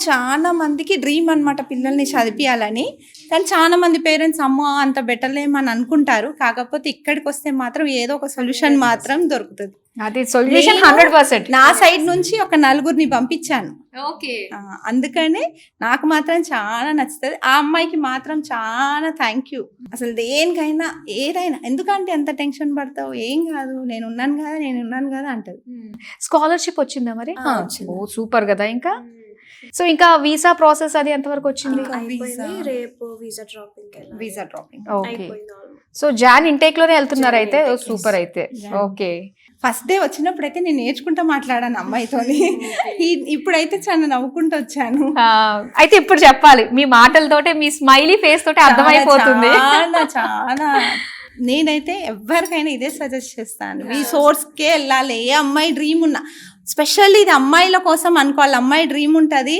చాలా మందికి డ్రీమ్ అన్నమాట పిల్లల్ని చదివించాలని. కానీ చాలా మంది పేరెంట్స్ అమ్మో అంత బెటర్లేమని అనుకుంటారు. కాకపోతే ఇక్కడికి వస్తే మాత్రం ఏదో ఒక సొల్యూషన్ మాత్రం దొరుకుతుంది. అది సొల్యూషన్ 100%. నా సైడ్ నుంచి ఒక 4 పంపించాను. ఓకే, అందుకని నాకు మాత్రం చాలా నచ్చుతుంది. ఆ అమ్మాయికి మాత్రం చాలా థ్యాంక్ యూ. అసలు దేనికైనా ఏదైనా ఎందుకంటే ఎంత టెన్షన్ పడతావు, ఏం కాదు నేను ఉన్నాను కదా అంటది. స్కాలర్షిప్ వచ్చిందా మరి? వచ్చింది. ఓ సూపర్ కదా. ఇంకా సో ఇంకా వీసా ప్రాసెస్ అది ఎంతవరకు వచ్చింది? రేపు visa dropping okay, so Jan intake లోనే వెళ్తున్నారు అయితే. సూపర్ అయితే. ఓకే, ఫస్ట్ డే వచ్చినప్పుడైతే నేను నేర్చుకుంటా మాట్లాడాను అమ్మాయితోని. ఇప్పుడైతే చాలా నవ్వుకుంటూ వచ్చాను. అయితే ఇప్పుడు చెప్పాలి, మీ మాటలతోటే మీ స్మైలీ ఫేస్ తోటే అర్థమైపోతుంది. చాలా నేనైతే ఎవరికైనా ఇదే సజెస్ట్ చేస్తాను, ఈ సోర్స్కే వెళ్ళాలి. ఏ అమ్మాయి డ్రీమ్ ఉన్నా, స్పెషల్లీ ఇది అమ్మాయిల కోసం అనుకోవాలి. అమ్మాయి డ్రీమ్ ఉంటుంది,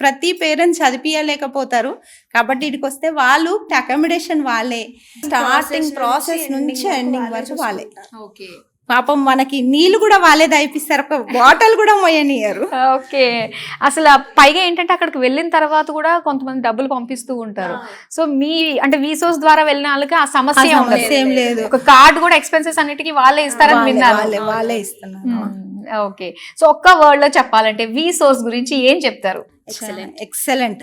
ప్రతి పేరెంట్స్ చదివించలేకపోతారు. కాబట్టి ఇక్కడికి వస్తే వాళ్ళు అకామిడేషన్ వాళ్ళే, స్టార్టింగ్ ప్రాసెస్ నుంచి ఎండింగ్ వరకు వాళ్ళే. పాపం మనకి నీళ్ళు కూడా వాళ్ళే దాయిపిస్తారు, ఒక బాటిల్ కూడా మోయనియరు. ఓకే, అసలు పైగా ఏంటంటే అక్కడికి వెళ్ళిన తర్వాత కూడా కొంతమంది డబ్బులు పంపిస్తూ ఉంటారు. సో మీ అంటే వీసోస్ ద్వారా వెళ్ళిన వాళ్ళకి ఆ సమస్య ఏం లేదు. ఒక కార్డు కూడా ఎక్స్పెన్సెస్ అన్నిటికీ వాళ్ళే ఇస్తారని విన్నారు. వాళ్ళే ఇస్తున్నారు. ఓకే, సో ఒక్క వర్డ్ లో చెప్పాలంటే వీసోస్ గురించి ఏం చెప్తారు? ఎక్సలెంట్,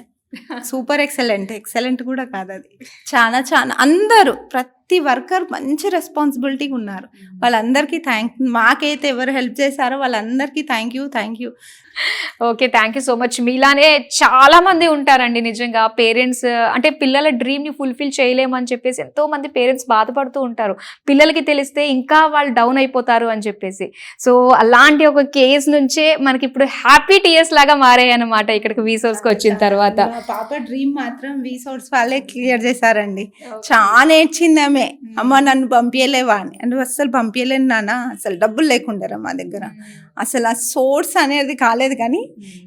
సూపర్ ఎక్సలెంట్ కూడా కాదు అది. చాలా అందరూ ప్రతి వర్కర్ మంచి రెస్పాన్సిబిలిటీగా ఉన్నారు. వాళ్ళందరికీ మాకైతే ఎవరు హెల్ప్ చేశారో వాళ్ళందరికీ thank you. Okay, thank you so much. మీలానే చాలా మంది ఉంటారండి నిజంగా. పేరెంట్స్ అంటే పిల్లల డ్రీమ్ ని ఫుల్ఫిల్ చేయలేమని చెప్పేసి ఎంతో మంది పేరెంట్స్ బాధపడుతూ ఉంటారు. పిల్లలకి తెలిస్తే ఇంకా వాళ్ళు డౌన్ అయిపోతారు అని చెప్పేసి. సో అలాంటి ఒక కేస్ నుంచే మనకి ఇప్పుడు హ్యాపీ టీయర్స్ లాగా మారాయి అన్నమాట ఇక్కడికి వీసోర్స్ కి వచ్చిన తర్వాత. పాప డ్రీమ్ మాత్రం వీసోర్స్ వాళ్ళే క్లియర్ చేశారండి. చాలా ఏడ్చింది ఆమె, అమ్మ నన్ను పంపించలేవా అని. అంటే అసలు పంపించలేను నాన్న, అసలు డబ్బులు లేకుండా మా దగ్గర, అసలు ఆ సోర్స్ అనేది కాలేదు. కానీ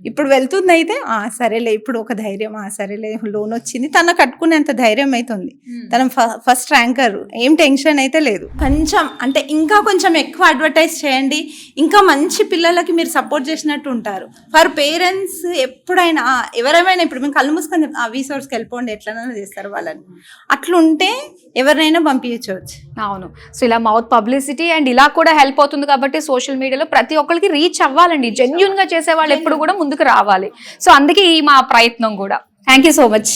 ఇప్పుడు వెళ్తుంది అయితే సరేలే, ఇప్పుడు ఒక ధైర్యం, సరేలే లోన్ వచ్చింది, తన కట్టుకునేంత ధైర్యం అవుతుంది. తన ఫస్ట్ ర్యాంకర్, ఏం టెన్షన్ అయితే లేదు. కొంచెం అంటే ఇంకా కొంచెం ఎక్కువ అడ్వర్టైజ్ చేయండి, ఇంకా మంచి పిల్లలకి మీరు సపోర్ట్ చేసినట్టు ఉంటారు. ఫర్ పేరెంట్స్ ఎప్పుడైనా ఎవరైనా ఇప్పుడు మేము కళ్ళు మూసుకొని వీసోర్స్కి వెళ్ళిపోండి ఎట్లనైనా చేస్తారు వాళ్ళని, అట్లుంటే ఎవరినైనా పంపించవచ్చు. అవును, సో ఇలా మౌత్ పబ్లిసిటీ అండ్ ఇలా కూడా హెల్ప్ అవుతుంది. కాబట్టి సోషల్ మీడియాలో ప్రతి ఒక్కరికి రీచ్ అవ్వాలండి. జెన్యూన్ గా చేసే వాళ్ళు ఎప్పుడు కూడా ముందుకు రావాలి. సో అందుకే ఈ మా ప్రయత్నం కూడా. Thank you so much.